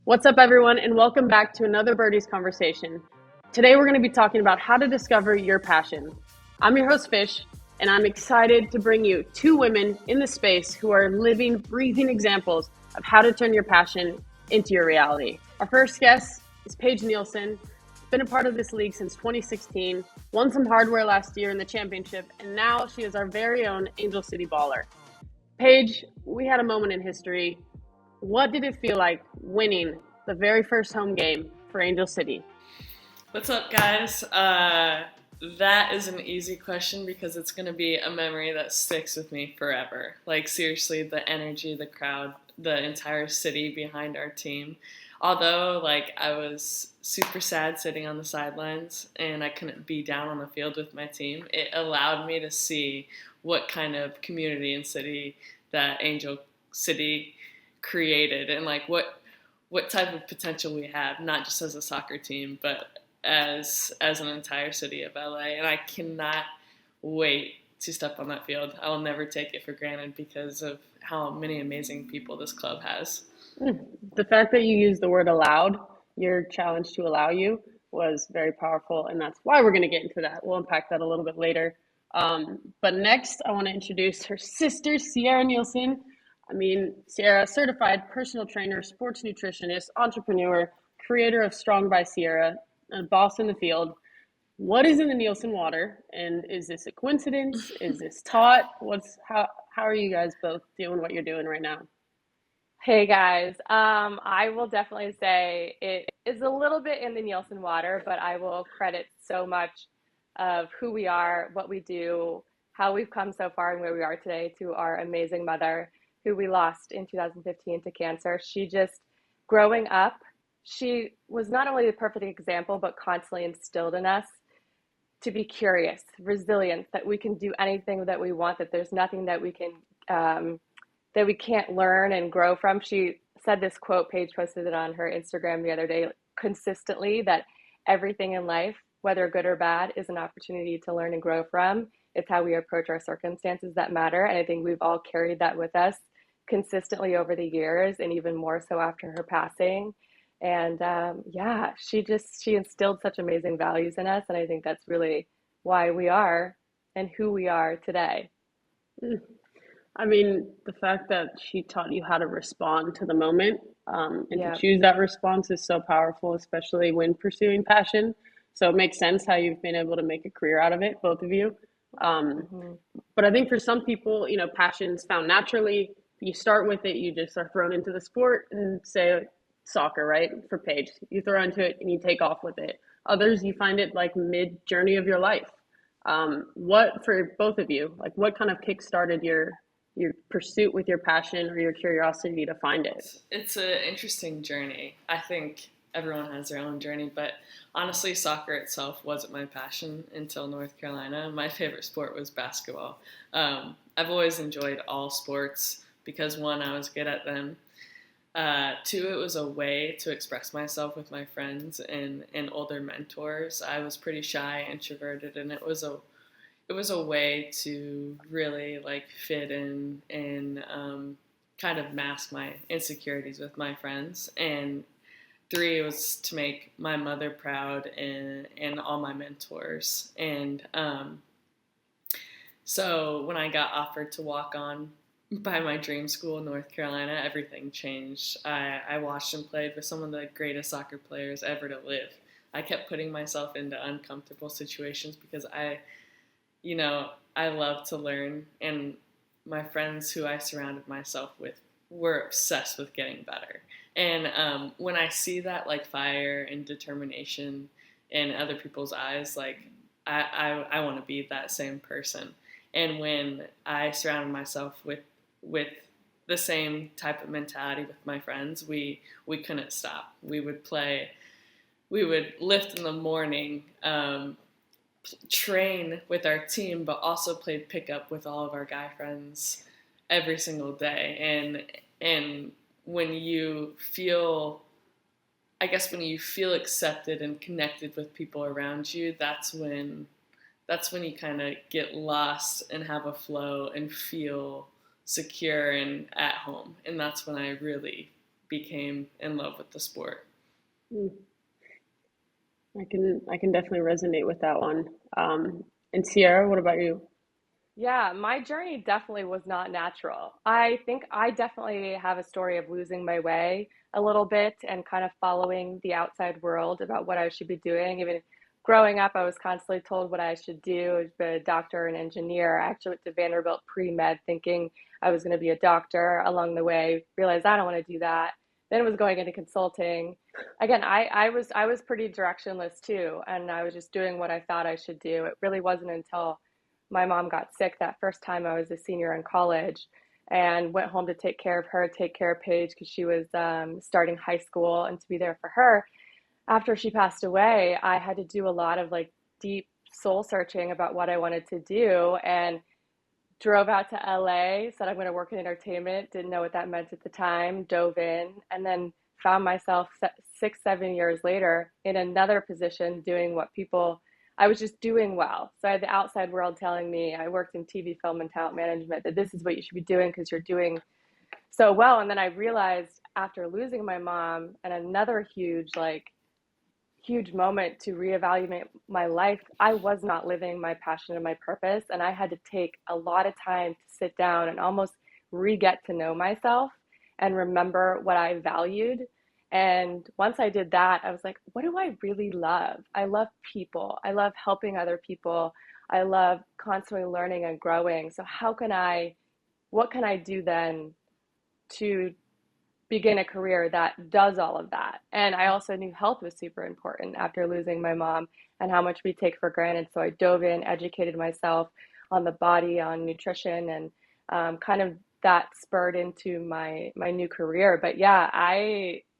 What's up, everyone, and welcome back to another Birdies Conversation. Today, we're going to be talking about how to discover your passion. I'm your host, Fish, and I'm excited to bring you two women in the space who are living, breathing examples of how to turn your passion into your reality. Our first guest is Paige Nielsen. Been a part of this league since 2016, won some hardware last year in the championship, and now she is our very own Angel City baller. Paige, we had a moment in history. What did it feel like winning the very first home game for Angel City? What's up, guys? That is an easy question because it's going to be a memory that sticks with me forever. Like, seriously, the energy, the crowd, the entire city behind our team. Although, I was super sad sitting on the sidelines and I couldn't be down on the field with my team, it allowed me to see what kind of community and city that Angel City created and what type of potential we have, not just as a soccer team, but as an entire city of LA. And I cannot wait to step on that field. I will never take it for granted because of how many amazing people this club has. The fact that you used the word allowed, your challenge to allow you, was very powerful, and that's why we're going to get into that. We'll unpack that a little bit later. But next, I want to introduce her sister, Sierra Nielsen. Sierra, certified personal trainer, sports nutritionist, entrepreneur, creator of Strong by Sierra, a boss in the field. What is in the Nielsen water? And is this a coincidence? Is this taught? How are you guys both doing what you're doing right now? Hey guys, I will definitely say it is a little bit in the Nielsen water, but I will credit so much of who we are, what we do, how we've come so far and where we are today to our amazing mother who we lost in 2015 to cancer. Growing up, she was not only the perfect example, but constantly instilled in us to be curious, resilient, that we can do anything that we want, that there's nothing that that we can't learn and grow from. She said this quote, Paige posted it on her Instagram the other day, consistently, that everything in life, whether good or bad, is an opportunity to learn and grow from. It's how we approach our circumstances that matter. And I think we've all carried that with us consistently over the years, and even more so after her passing. And she instilled such amazing values in us. And I think that's really why we are and who we are today. The fact that she taught you how to respond to the moment to Yeah. choose that response is so powerful, especially when pursuing passion. So it makes sense how you've been able to make a career out of it, both of you. Mhm. But I think for some people, passion's found naturally. You start with it, you just are thrown into the sport, and say soccer, right? For Paige, you throw into it and you take off with it. Others, you find it like mid journey of your life. What for both of you? Like, what kind of kick started your pursuit with your passion or your curiosity to find it? It's an interesting journey. I think everyone has their own journey, but honestly, soccer itself wasn't my passion until North Carolina. My favorite sport was basketball. I've always enjoyed all sports because, one, I was good at them. Two, it was a way to express myself with my friends and older mentors. I was pretty shy, introverted, and it was a way to really fit in and kind of mask my insecurities with my friends. And three, it was to make my mother proud and all my mentors. And so when I got offered to walk on by my dream school in North Carolina, everything changed. I watched and played with some of the greatest soccer players ever to live. I kept putting myself into uncomfortable situations because I love to learn, and my friends who I surrounded myself with were obsessed with getting better. And when I see that fire and determination in other people's eyes, I want to be that same person. And when I surrounded myself with the same type of mentality with my friends, we couldn't stop. We would lift in the morning, train with our team, but also played pickup with all of our guy friends every single day. And when you feel accepted and connected with people around you, that's when you kind of get lost and have a flow and feel secure and at home. And that's when I really became in love with the sport. Mm. I can definitely resonate with that one. And Sierra, what about you? Yeah, my journey definitely was not natural. I think I definitely have a story of losing my way a little bit and kind of following the outside world about what I should be doing. Even growing up, I was constantly told what I should do, be a doctor, an engineer. I actually went to Vanderbilt pre-med thinking I was going to be a doctor. Along the way, realized I don't want to do that. Then was going into consulting. Again, I was pretty directionless too, and I was just doing what I thought I should do. It really wasn't until my mom got sick that first time I was a senior in college and went home to take care of her, take care of Paige because she was starting high school and to be there for her. After she passed away, I had to do a lot of like deep soul searching about what I wanted to do and drove out to LA, said I'm going to work in entertainment, didn't know what that meant at the time, dove in, and then found myself 6, 7 years later in another position doing what people, I was just doing well. So I had the outside world telling me, I worked in TV, film, and talent management, that this is what you should be doing because you're doing so well. And then I realized after losing my mom and another huge moment to reevaluate my life. I was not living my passion and my purpose, and I had to take a lot of time to sit down and almost re-get to know myself and remember what I valued. And once I did that, I was like, what do I really love? I love people. I love helping other people. I love constantly learning and growing. So what can I do then to begin a career that does all of that? And I also knew health was super important after losing my mom and how much we take for granted. So I dove in, educated myself on the body, on nutrition, and kind of that spurred into my new career. But yeah,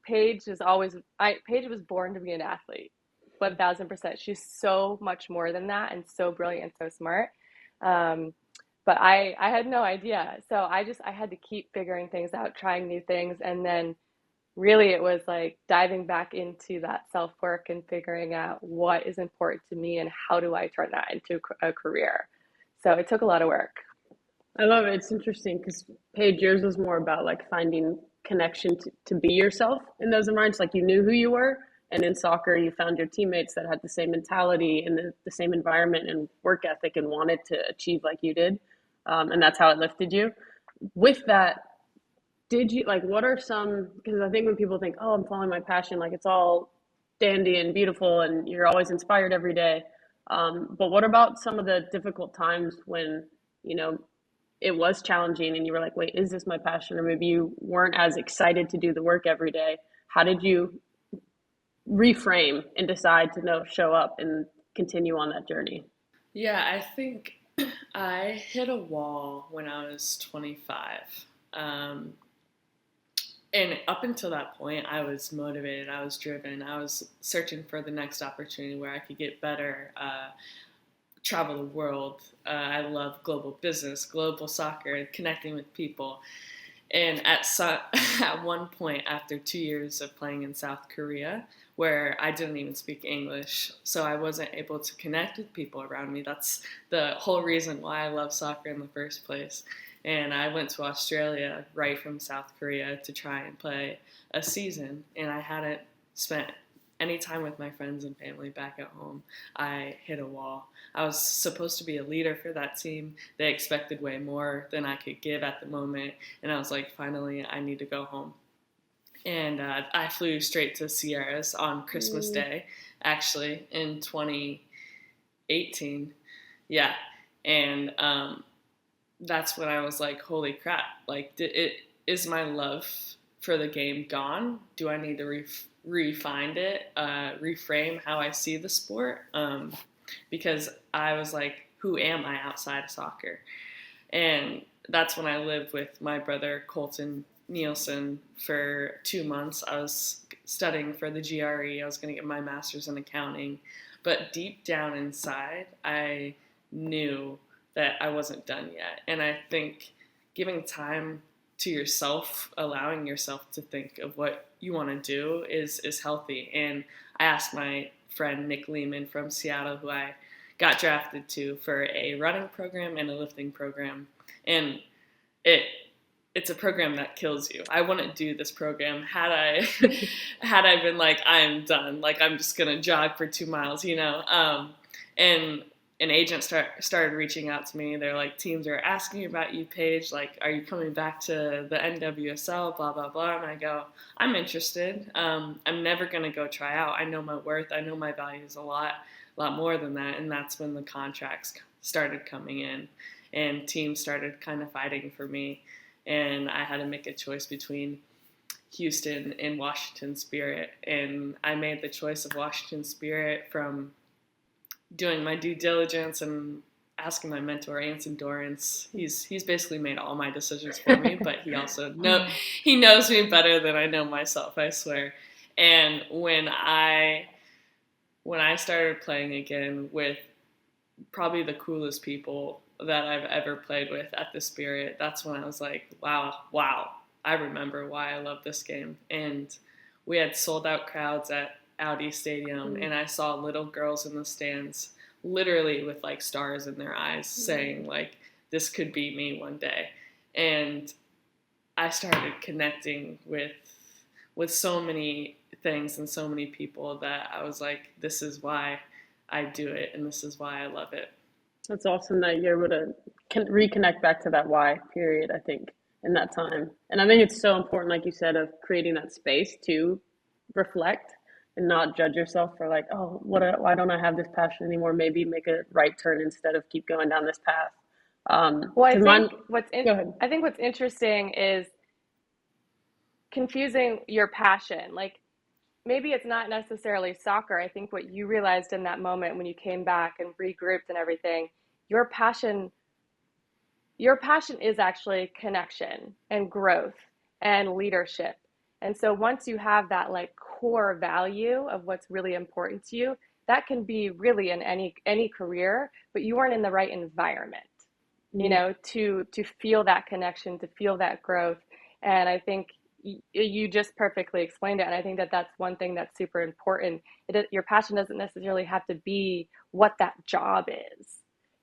Paige was born to be an athlete, 1000%. She's so much more than that and so brilliant and so smart. Um, but I had no idea. So I had to keep figuring things out, trying new things, and then really it was like diving back into that self work and figuring out what is important to me and how do I turn that into a career. So it took a lot of work. I love it. It's interesting because Paige, yours was more about like finding connection to be yourself in those environments. Like you knew who you were. And in soccer, you found your teammates that had the same mentality and the same environment and work ethic and wanted to achieve like you did. And that's how it lifted you. With that, did you like what are some, because I think when people think, oh, I'm following my passion, like it's all dandy and beautiful and you're always inspired every day. But what about some of the difficult times when, you know, it was challenging and you were like, wait, is this my passion? Or maybe you weren't as excited to do the work every day. How did you reframe and decide to know, show up and continue on that journey? Yeah, I think I hit a wall when I was 25. Um, and up until that point, I was motivated, I was driven, I was searching for the next opportunity where I could get better, travel the world. I love global business, global soccer, connecting with people. And at one point, after 2 years of playing in South Korea, where I didn't even speak English, so I wasn't able to connect with people around me. That's the whole reason why I love soccer in the first place. And I went to Australia right from South Korea to try and play a season, and I hadn't spent any time with my friends and family back at home. I hit a wall. I was supposed to be a leader for that team. They expected way more than I could give at the moment, and I was like, finally, I need to go home. And I flew straight to Sierra's on Christmas Day, actually, in 2018. Yeah, and that's when I was like, holy crap, like, is my love for the game gone? Do I need to refine it, reframe how I see the sport? Because I was like, who am I outside of soccer? And that's when I lived with my brother, Colton Nielsen, for 2 months. I was studying for the GRE. I was going to get my master's in accounting. But deep down inside, I knew that I wasn't done yet. And I think giving time to yourself, allowing yourself to think of what you want to do is healthy. And I asked my friend Nick Lehman from Seattle, who I got drafted to, for a running program and a lifting program. And it it's a program that kills you. I wouldn't do this program had I had I been like, I'm done. Like, I'm just gonna jog for 2 miles, you know. And an agent started reaching out to me. They're like, teams are asking about you, Paige. Like, are you coming back to the NWSL? Blah blah blah. And I go, I'm interested. I'm never gonna go try out. I know my worth. I know my value is a lot more than that. And that's when the contracts started coming in, and teams started kind of fighting for me, and I had to make a choice between Houston and Washington Spirit. And I made the choice of Washington Spirit from doing my due diligence and asking my mentor, Anson Dorrance. He's basically made all my decisions for me, but he also he knows me better than I know myself, I swear. And when I started playing again with probably the coolest people that I've ever played with at the Spirit, that's when I was like, wow, I remember why I love this game. And we had sold out crowds at Audi Stadium, and I saw little girls in the stands literally with like stars in their eyes saying like, this could be me one day. And I started connecting with so many things and so many people that I was like, this is why I do it, and this is why I love it. That's awesome that you're able to reconnect back to that why period, I think, in that time. And I think it's so important, like you said, of creating that space to reflect and not judge yourself for like, oh, why don't I have this passion anymore? Maybe make a right turn instead of keep going down this path. Well, I think Go ahead. I think what's interesting is confusing your passion. Like, maybe it's not necessarily soccer. I think what you realized in that moment when you came back and regrouped and everything, your passion is actually connection and growth and leadership. And so once you have that like core value of what's really important to you, that can be really in any career, but you weren't in the right environment, you know, to feel that connection, to feel that growth. And I think you just perfectly explained it. And I think that that's one thing that's super important. Your passion doesn't necessarily have to be what that job is.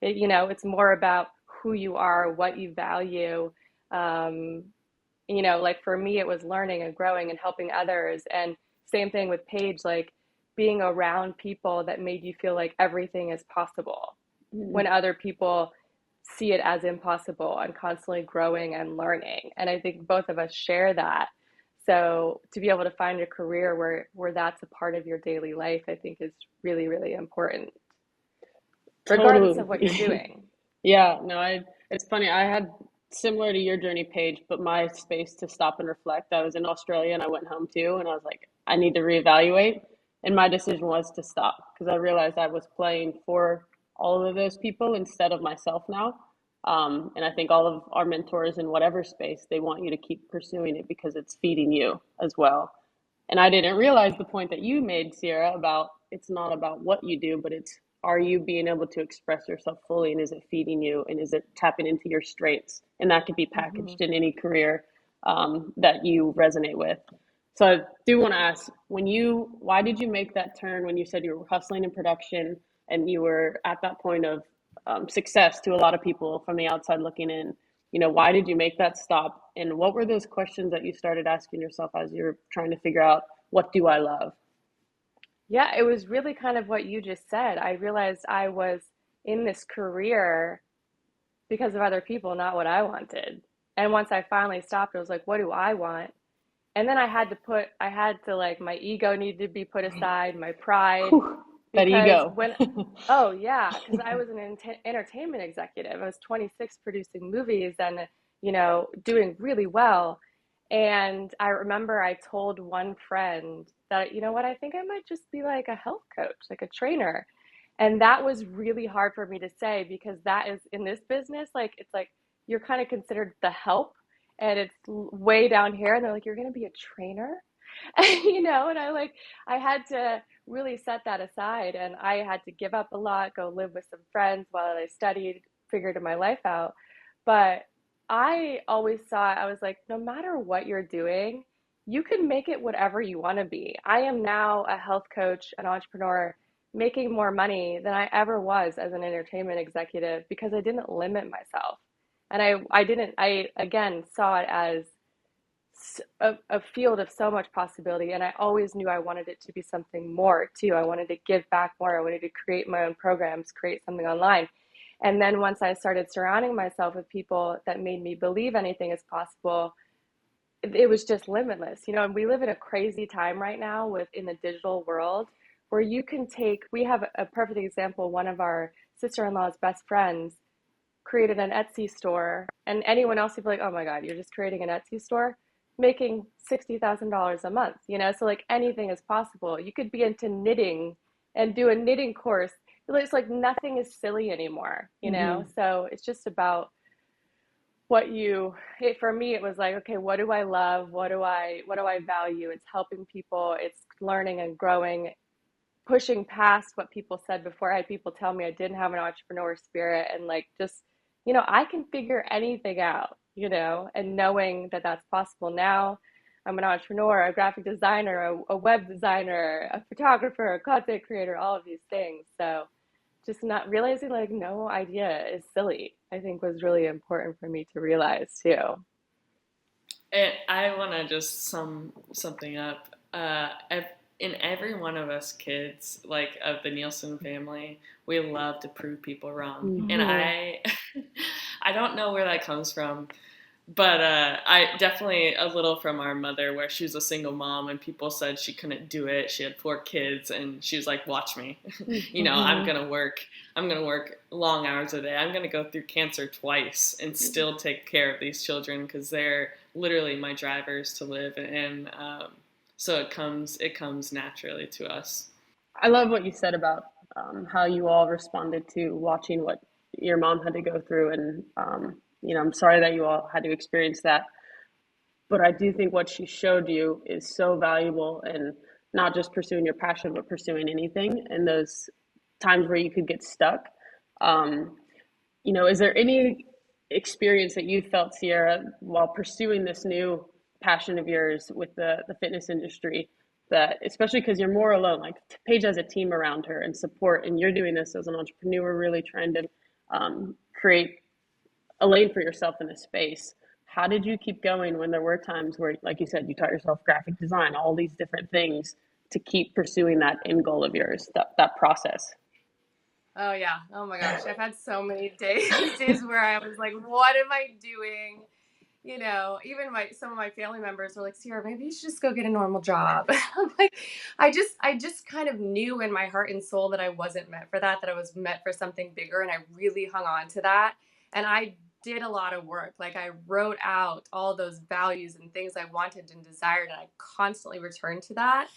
You know, it's more about who you are, what you value. You know, like for me, it was learning and growing and helping others. And same thing with Paige, like being around people that made you feel like everything is possible when other people see it as impossible, and constantly growing and learning. And I think both of us share that. So to be able to find a career where that's a part of your daily life, I think is really, really important, regardless of what you're doing. Yeah, no, it's funny. I had similar to your journey, Paige, but my space to stop and reflect. I was in Australia and I went home too, and I was like, I need to reevaluate. And my decision was to stop because I realized I was playing for all of those people instead of myself now. And I think all of our mentors in whatever space, they want you to keep pursuing it because it's feeding you as well. And I didn't realize the point that you made, Sierra, about it's not about what you do, but it's, are you being able to express yourself fully, and is it feeding you, and is it tapping into your strengths? And that could be packaged in any career that you resonate with. So I do want to ask, why did you make that turn when you said you were hustling in production and you were at that point of success to a lot of people from the outside looking in? You know, why did you make that stop? And what were those questions that you started asking yourself as you're trying to figure out, what do I love? Yeah, it was really kind of what you just said. I realized I was in this career because of other people, not what I wanted. And once I finally stopped, I was like, what do I want? And then I had to like, my ego needed to be put aside, my pride, That because ego. oh yeah, because I was an entertainment executive. I was 26 producing movies and, you know, doing really well. And I remember I told one friend that, you know what, I think I might just be like a health coach, like a trainer. And that was really hard for me to say because that is in this business, like, it's like you're kind of considered the help and it's way down here. And they're like, you're going to be a trainer, you know? And I had to really set that aside, and I had to give up a lot, go live with some friends while I studied, figured my life out. But I always thought, I was like, no matter what you're doing, you can make it whatever you want to be. I am now a health coach, an entrepreneur, making more money than I ever was as an entertainment executive because I didn't limit myself. And I again saw it as a field of so much possibility. And I always knew I wanted it to be something more too. I wanted to give back more. I wanted to create my own programs, create something online. And then once I started surrounding myself with people that made me believe anything is possible, it was just limitless. And we live in a crazy time right now in the digital world where we have a perfect example. One of our sister-in-law's best friends created an Etsy store, and anyone else would be like, oh my God, you're just creating an Etsy store, making $60,000 a month, So like anything is possible. You could be into knitting and do a knitting course. It's like nothing is silly anymore, Mm-hmm. So it's just about for me, it was like, okay, what do I love? What do I value? It's helping people. It's learning and growing, pushing past what people said before. I had people tell me I didn't have an entrepreneur spirit, and like just I can figure anything out, and knowing that that's possible now. I'm an entrepreneur, a graphic designer, a web designer, a photographer, a content creator, all of these things. So just not realizing like no idea is silly, I think was really important for me to realize too. And I want to just sum something up. In every one of us kids, like of the Nielsen family, we love to prove people wrong, and Mm-hmm. I, I don't know where that comes from, but I definitely a little from our mother, where she was a single mom, and people said she couldn't do it. She had 4 kids, and she was like, "Watch me, I'm Mm-hmm. gonna work. I'm gonna work long hours a day. I'm gonna go through cancer twice and still take care of these children because they're literally my drivers to live." And so it comes naturally to us. I love what you said about how you all responded to watching what your mom had to go through, and I'm sorry that you all had to experience that. But I do think what she showed you is so valuable, and not just pursuing your passion, but pursuing anything. And those times where you could get stuck, um, is there any experience that you felt, Sierra, while pursuing this new passion of yours with the fitness industry, that especially because you're more alone, like Paige has a team around her and support, and you're doing this as an entrepreneur, really trying to create a lane for yourself in this space. How did you keep going when there were times where, like you said, you taught yourself graphic design, all these different things to keep pursuing that end goal of yours, that process? Oh yeah. Oh my gosh. I've had so many days where I was like, what am I doing? Even some of my family members were like, Sierra, maybe you should just go get a normal job. I'm like, I just kind of knew in my heart and soul that I wasn't meant for that I was meant for something bigger. And I really hung on to that. And I did a lot of work. Like I wrote out all those values and things I wanted and desired. And I constantly returned to that.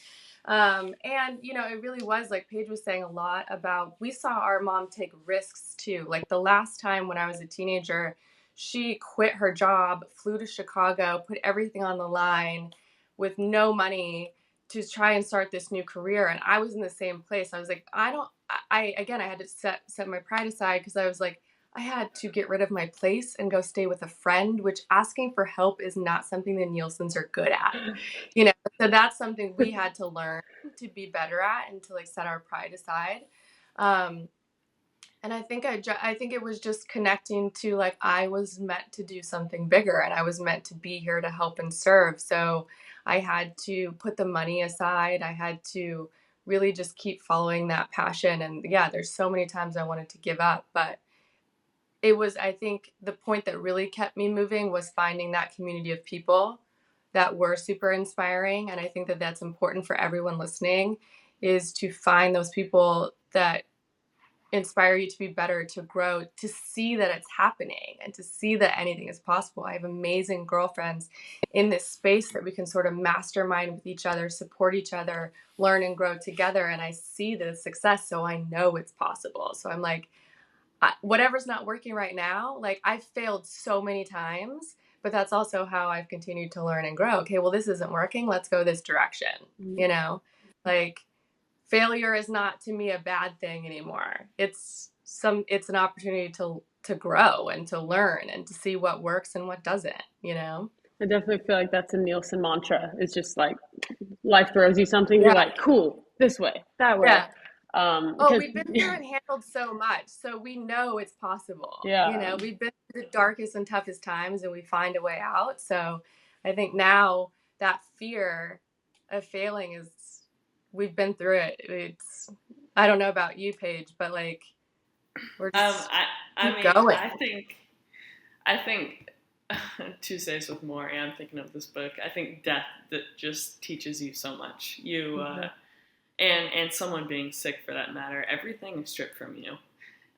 And it really was like Paige was saying a lot about, we saw our mom take risks too. Like the last time when I was a teenager, she quit her job, flew to Chicago, put everything on the line with no money to try and start this new career. And I was in the same place. I was like, I had to set my pride aside, because I was like, I had to get rid of my place and go stay with a friend, which asking for help is not something the Nielsen's are good at, you know? So that's something we had to learn to be better at and to like set our pride aside. Um, and I think it was just connecting to like I was meant to do something bigger, and I was meant to be here to help and serve. So I had to put the money aside. I had to really just keep following that passion. And yeah, there's so many times I wanted to give up, but it was, I think the point that really kept me moving was finding that community of people that were super inspiring. And I think that that's important for everyone listening, is to find those people that inspire you to be better, to grow, to see that it's happening, and to see that anything is possible. I have amazing girlfriends in this space that we can sort of mastermind with each other, support each other, learn and grow together. And I see the success, so I know it's possible. So I'm like, whatever's not working right now, like I've failed so many times, but that's also how I've continued to learn and grow. Okay, well, this isn't working. Let's go this direction. Like failure is not to me a bad thing anymore. It's an opportunity to grow and to learn and to see what works and what doesn't. I definitely feel like that's a Nielsen mantra. It's just like life throws you something, you're Yeah. like, cool, this way, that way. Yeah. Because we've been through and handled so much, so we know it's possible. yeah, We've been through the darkest and toughest times, and we find a way out. So I think now that fear of failing is, we've been through it. It's, I don't know about you, Paige, but like, we're just I keep mean, going. I think Tuesdays with Morrie. I'm thinking of this book. I think death that just teaches you so much. And someone being sick for that matter. Everything is stripped from you,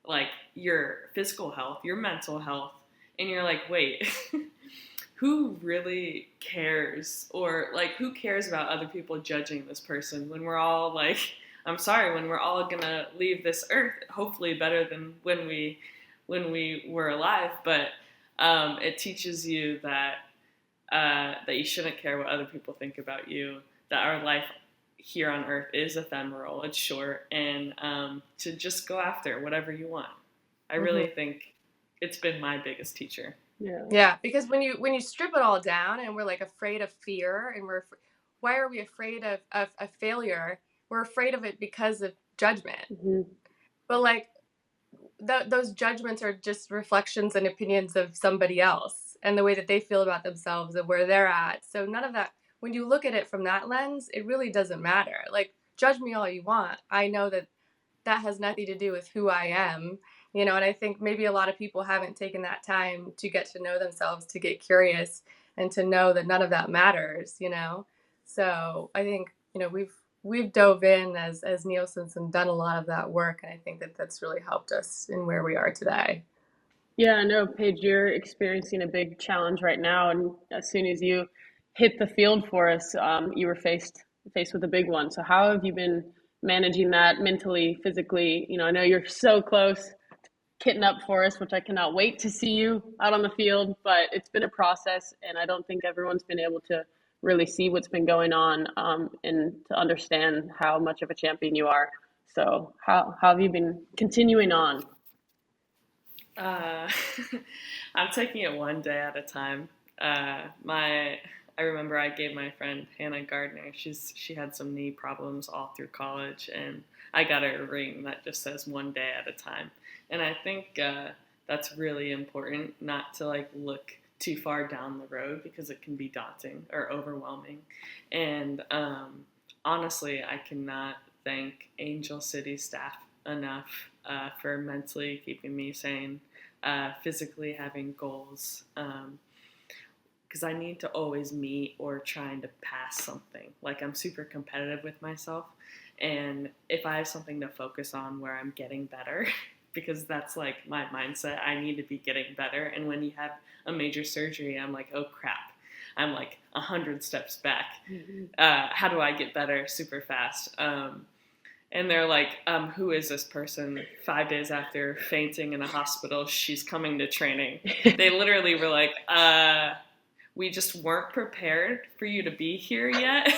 like your physical health, your mental health, and you're like, wait, who really cares? Or like, who cares about other people judging this person when we're all like, I'm sorry, when we're all gonna leave this earth, hopefully better than when we were alive. But it teaches you that that you shouldn't care what other people think about you. That our life here on earth is ephemeral, it's short, and to just go after whatever you want. I really think it's been my biggest teacher. Yeah, because when you strip it all down and we're like afraid of fear, and why are we afraid of failure? We're afraid of it because of judgment. But like those judgments are just reflections and opinions of somebody else and the way that they feel about themselves and where they're at. So none of that, when you look at it from that lens, it really doesn't matter. Like, judge me all you want. I know that that has nothing to do with who I am, and I think maybe a lot of people haven't taken that time to get to know themselves, to get curious, and to know that none of that matters. So I think, we've dove in as Nielsen's and done a lot of that work, and I think that that's really helped us in where we are today. yeah, I know, Paige, you're experiencing a big challenge right now, and as soon as you hit the field for us, you were faced with a big one. So how have you been managing that mentally, physically? I know you're so close, kitting up for us, which I cannot wait to see you out on the field, but it's been a process, and I don't think everyone's been able to really see what's been going on, and to understand how much of a champion you are. So how have you been continuing on? Uh, I'm taking it one day at a time. I remember I gave my friend Hannah Gardner. She had some knee problems all through college, and I got her a ring that just says one day at a time. And I think that's really important, not to like look too far down the road because it can be daunting or overwhelming. And honestly, I cannot thank Angel City staff enough for mentally keeping me sane, physically having goals, because I need to always meet or trying to pass something. Like, I'm super competitive with myself, and if I have something to focus on where I'm getting better, because that's like my mindset, I need to be getting better. And when you have a major surgery, I'm like, oh crap, I'm like 100 steps back. How do I get better super fast? And they're like, who is this person? 5 days after fainting in a hospital, she's coming to training. They literally were like, we just weren't prepared for you to be here yet.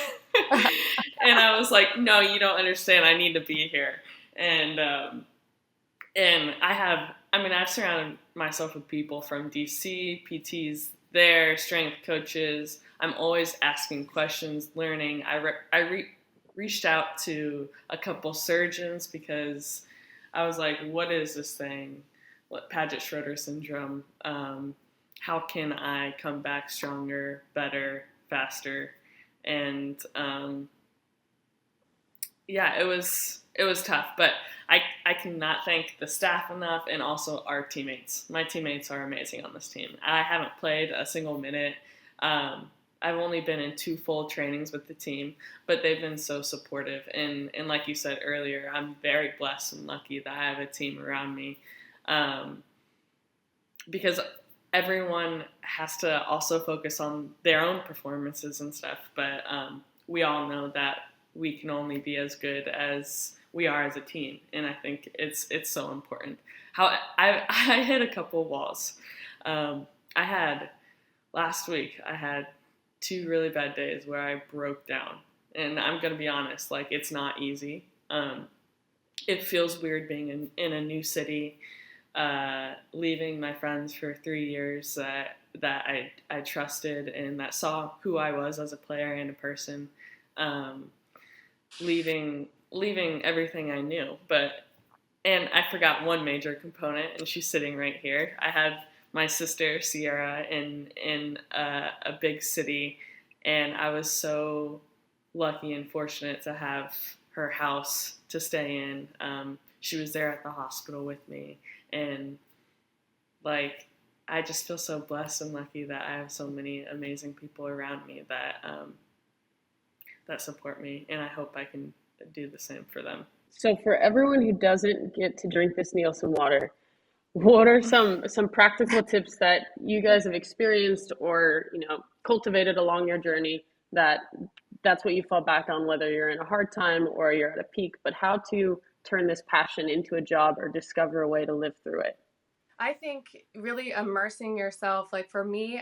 And I was like, no, you don't understand. I need to be here. And I've surrounded myself with people from DC, PTs there, strength coaches. I'm always asking questions, learning. I reached out to a couple surgeons because I was like, what is this thing? What Paget-Schroeder syndrome? How can I come back stronger, better, faster? And it was tough, but I cannot thank the staff enough, and also our teammates. My teammates are amazing on this team. I haven't played a single minute. I've only been in 2 full trainings with the team, but they've been so supportive. And like you said earlier, I'm very blessed and lucky that I have a team around me, because everyone has to also focus on their own performances and stuff. But we all know that we can only be as good as we are as a team, and I think it's so important. How I hit a couple walls. Last week I had 2 really bad days where I broke down, and I'm gonna be honest, like, it's not easy. It feels weird being in a new city, leaving my friends for 3 years that I trusted and that saw who I was as a player and a person. Leaving leaving everything I knew. And I forgot one major component, and she's sitting right here. I had my sister Sierra in a big city, and I was so lucky and fortunate to have her house to stay in. She was there at the hospital with me, and like I just feel so blessed and lucky that I have so many amazing people around me that support me, and I hope I can do the same for them. So for everyone who doesn't get to drink this Nielsen water, what are some practical tips that you guys have experienced or, cultivated along your journey that's what you fall back on, whether you're in a hard time or you're at a peak, but how to turn this passion into a job or discover a way to live through it? I think really immersing yourself, like for me,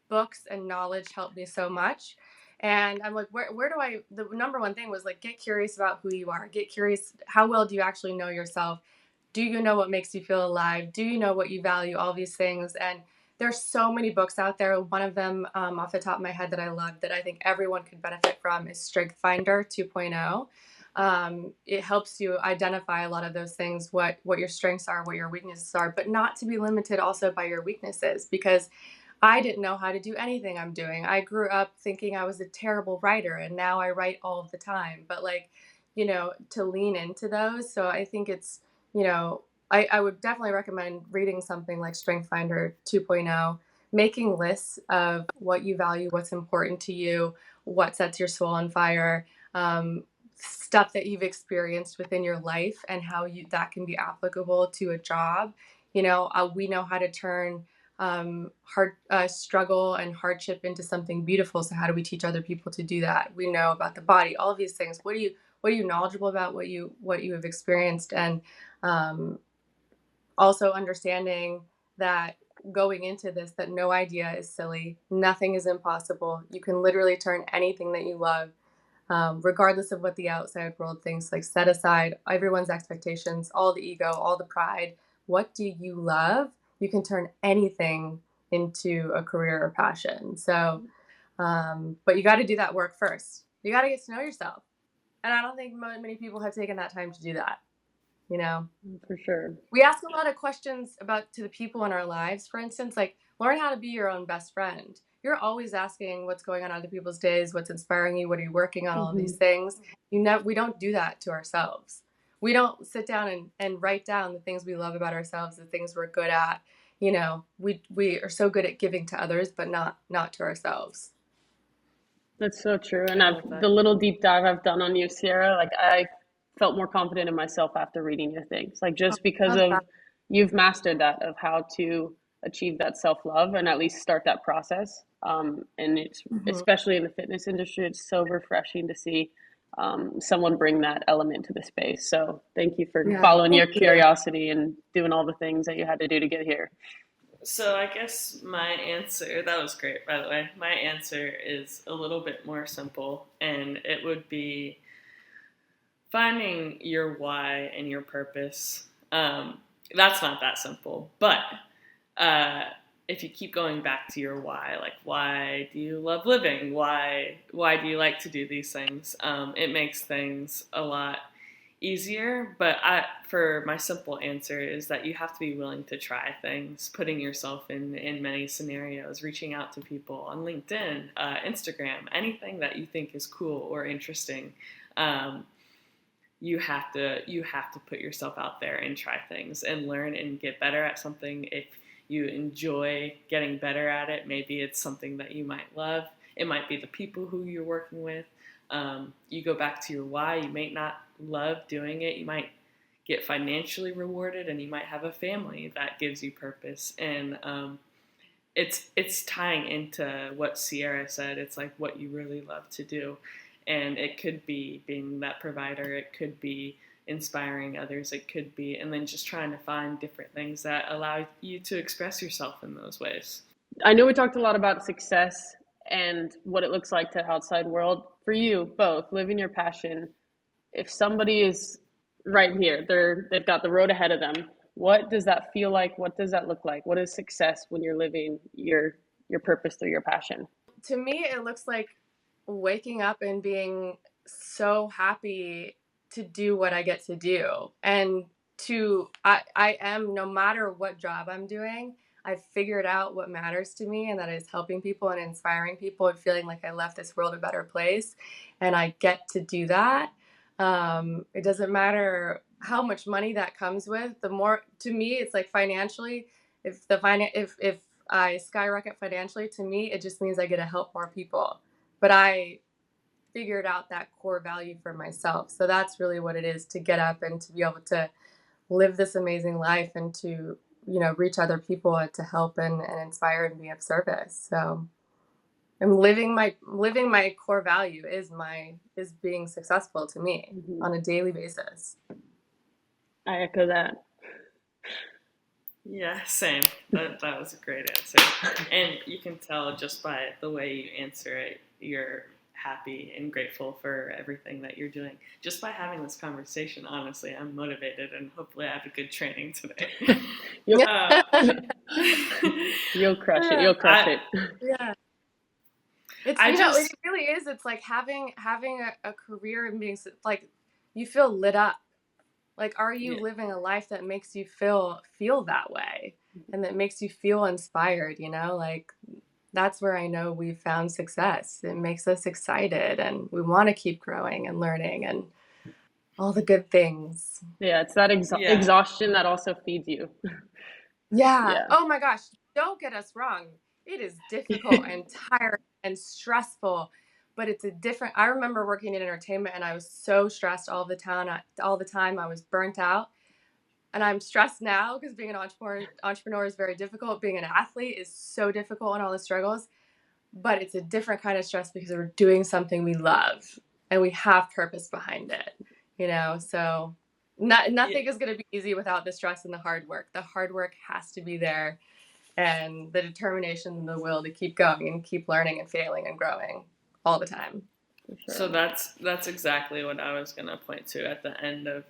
books and knowledge helped me so much. And I'm like, where do the number one thing was like, get curious about who you are. Get curious. How well do you actually know yourself? Do you know what makes you feel alive? Do you know what you value? All these things. And there's so many books out there. One of them off the top of my head that I love that I think everyone could benefit from is Strength Finder 2.0. It helps you identify a lot of those things, what your strengths are, what your weaknesses are, but not to be limited also by your weaknesses, because I didn't know how to do anything I'm doing. I grew up thinking I was a terrible writer, and now I write all of the time. But to lean into those. So I think it's, I would definitely recommend reading something like Strength Finder 2.0, making lists of what you value, what's important to you, what sets your soul on fire, stuff that you've experienced within your life and how that can be applicable to a job. We know how to turn struggle and hardship into something beautiful. So how do we teach other people to do that? We know about the body, all of these things. What are you knowledgeable about? What you have experienced, and also understanding that going into this, that no idea is silly, nothing is impossible. You can literally turn anything that you love, regardless of what the outside world thinks. Like, set aside everyone's expectations, all the ego, all the pride. What do you love? You can turn anything into a career or passion. So, but you got to do that work first. You got to get to know yourself. And I don't think many people have taken that time to do that. For sure. We ask a lot of questions to the people in our lives. For instance, like, learn how to be your own best friend. You're always asking what's going on in other people's days, what's inspiring you, what are you working on, all of these things. We don't do that to ourselves. We don't sit down and write down the things we love about ourselves, the things we're good at. We are so good at giving to others, but not to ourselves. That's so true. And the little deep dive I've done on you, Sierra, like I felt more confident in myself after reading your things, like just because of you've mastered that, of how to achieve that self-love and at least start that process. And it's especially in the fitness industry, it's so refreshing to see someone bring that element to the space. So thank you for following your curiosity and doing all the things that you had to do to get here. So I guess my answer, that was great, by the way. My answer is a little bit more simple, and it would be finding your why and your purpose. That's not that simple, but if you keep going back to your why, like, why do you love living? Why do you like to do these things? It makes things a lot easier. But for my simple answer is that you have to be willing to try things, putting yourself in many scenarios, reaching out to people on LinkedIn, Instagram, anything that you think is cool or interesting. You have to put yourself out there and try things and learn and get better at something. If you enjoy getting better at it, maybe it's something that you might love. It might be the people who you're working with. You go back to your why. You may not love doing it. You might get financially rewarded, and you might have a family that gives you purpose. And it's tying into what Sierra said. It's like what you really love to do. And it could be being that provider. It could be inspiring others. It could be, and then just trying to find different things that allow you to express yourself in those ways. I know we talked a lot about success and what it looks like to the outside world. For you both, living your passion, if somebody is right here, they've got the road ahead of them, what does that feel like? What does that look like? What is success when you're living your purpose through your passion? To me, it looks like waking up and being so happy to do what I get to do. And I am, no matter what job I'm doing, I've figured out what matters to me, and that is helping people and inspiring people and feeling like I left this world a better place. And I get to do that. It doesn't matter how much money that comes with. The more, to me, it's like financially, if I skyrocket financially, to me, it just means I get to help more people. But I figured out that core value for myself. So that's really what it is, to get up and to be able to live this amazing life and to, reach other people and to help and inspire and be of service. So I'm living my core value is being successful to me on a daily basis. I echo that. Yeah, same. That was a great answer. And you can tell just by the way you answer it, you're happy and grateful for everything that you're doing. Just by having this conversation, honestly, I'm motivated, and hopefully I have a good training today. You'll crush it. You'll crush it. Yeah. It really is. It's like having a career and being like, you feel lit up. Like, are you living a life that makes you feel that way and that makes you feel inspired, like that's where I know we've found success. It makes us excited and we want to keep growing and learning and all the good things. Yeah, it's that exhaustion that also feeds you. Yeah. Oh my gosh. Don't get us wrong. It is difficult and tiring and stressful, but it's I remember working in entertainment and I was so stressed all the time. I was burnt out, and I'm stressed now because being an entrepreneur is very difficult. Being an athlete is so difficult and all the struggles, but it's a different kind of stress because we're doing something we love and we have purpose behind it, so nothing is going to be easy without the stress and the hard work. The hard work has to be there, and the determination and the will to keep going and keep learning and failing and growing all the time. Sure. So that's exactly what I was going to point to at the end of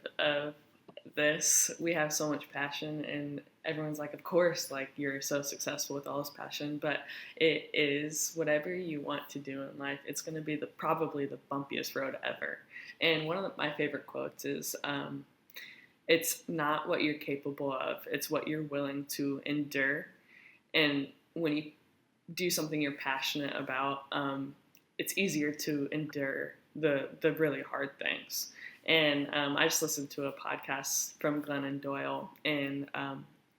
this. We have so much passion, and everyone's like, of course, like, you're so successful with all this passion, but it is whatever you want to do in life. It's going to be probably the bumpiest road ever. And one of my favorite quotes is, it's not what you're capable of, it's what you're willing to endure. And when you do something you're passionate about, it's easier to endure the really hard things. And I just listened to a podcast from Glennon Doyle, and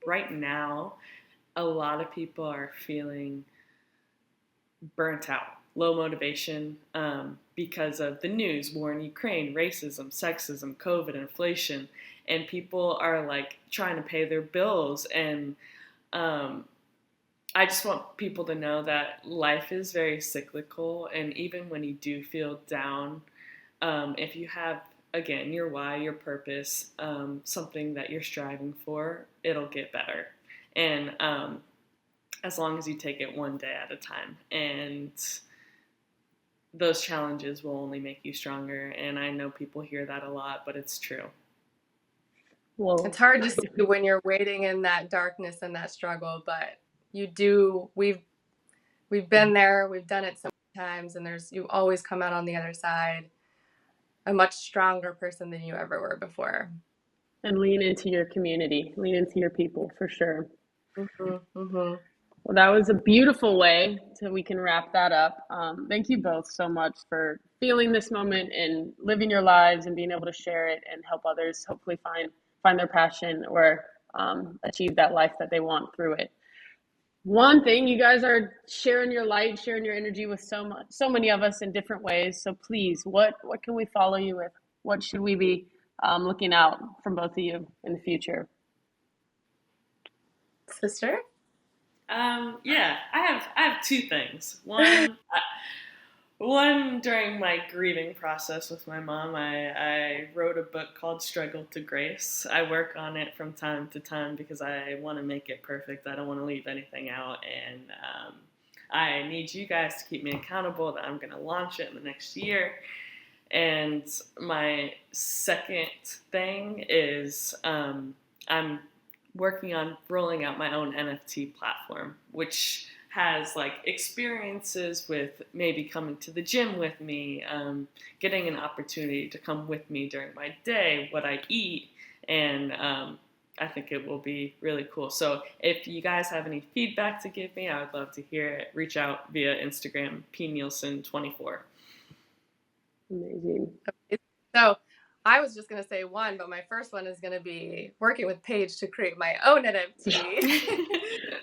right now, a lot of people are feeling burnt out, low motivation, because of the news, war in Ukraine, racism, sexism, COVID, inflation, and people are like trying to pay their bills. And I just want people to know that life is very cyclical, and even when you do feel down, if you have, again, your why, your purpose, something that you're striving for, it'll get better. And as long as you take it one day at a time, and those challenges will only make you stronger. And I know people hear that a lot, but it's true. Well, it's hard to see when you're waiting in that darkness and that struggle, but we've been there, we've done it so many times, and you always come out on the other side a much stronger person than you ever were before. And lean into your community, lean into your people, for sure. Mm-hmm, mm-hmm. Well, that was a beautiful way we can wrap that up. Thank you both so much for feeling this moment and living your lives and being able to share it and help others hopefully find their passion or achieve that life that they want through it. One thing, you guys are sharing your light, sharing your energy with so many of us in different ways. So please, what can we follow you with? What should we be looking out from both of you in the future? Sister? Yeah, I have two things. One, during my grieving process with my mom, I wrote a book called Struggle to Grace. I work on it from time to time because I want to make it perfect. I don't want to leave anything out, and I need you guys to keep me accountable that I'm going to launch it in the next year. And my second thing is I'm working on rolling out my own NFT platform, which has like experiences with maybe coming to the gym with me, getting an opportunity to come with me during my day, what I eat, and I think it will be really cool. So if you guys have any feedback to give me, I would love to hear it. Reach out via Instagram, pnielsen24. Amazing. So I was just going to say one, but my first one is going to be working with Paige to create my own NFT.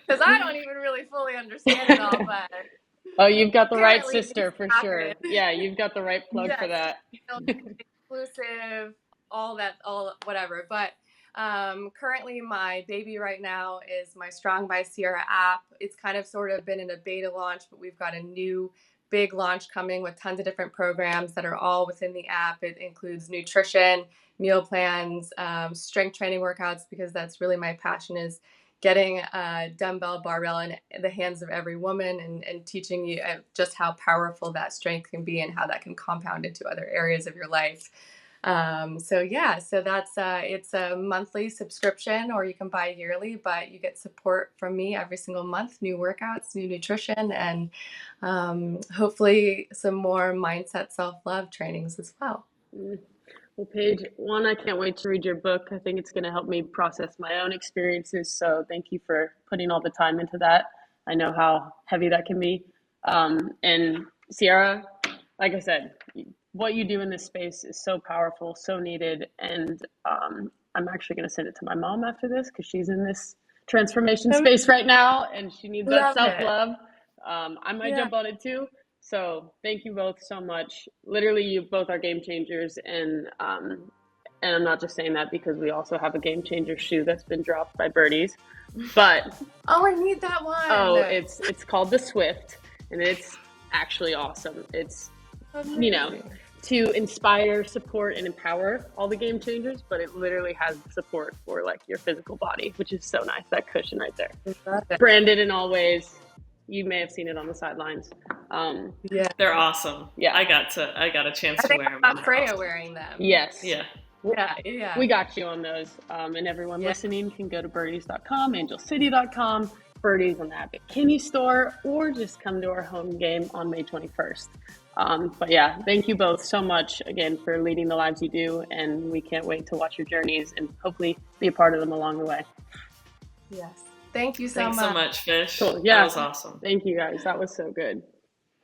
Because I don't even really fully understand it all, but oh, you've got the right sister for sure. Yeah, you've got the right plug yes, for that. Exclusive, all whatever. But currently my baby right now is my Strong by Sierra app. It's kind of sort of been in a beta launch, but we've got a new big launch coming with tons of different programs that are all within the app. It includes nutrition, meal plans, strength training workouts, because that's really my passion, is getting a dumbbell barbell in the hands of every woman and teaching you just how powerful that strength can be and how that can compound into other areas of your life. So that's it's a monthly subscription, or you can buy yearly, but you get support from me every single month, new workouts, new nutrition, and hopefully some more mindset self-love trainings as well. Well, Paige, one, I can't wait to read your book. I think it's going to help me process my own experiences. So thank you for putting all the time into that. I know how heavy that can be. And Sierra, like I said, what you do in this space is so powerful, so needed. And I'm actually going to send it to my mom after this, because she's in this transformation space right now and she needs that self-love. I might jump on it too. So thank you both so much. Literally, you both are game changers, and I'm not just saying that because we also have a game changer shoe that's been dropped by Birdies. But oh, I need that one. Oh, it's called the Swift, and it's actually awesome. It's to inspire, support, and empower all the game changers, but it literally has support for like your physical body, which is so nice. That cushion right there, branded in all ways. You may have seen it on the sidelines. Yeah, they're awesome. Yeah, I got a chance to wear them. I think Freya wearing them. Yes. Yeah. We got you on those. And everyone listening can go to birdies.com, angelcity.com, Birdies on the Abbott Kinney store, or just come to our home game on May 21st. But yeah, thank you both so much again for leading the lives you do, and we can't wait to watch your journeys and hopefully be a part of them along the way. Yes. Thank you so much. Thanks so much, Fish. Cool. Yeah. That was awesome. Thank you guys. That was so good.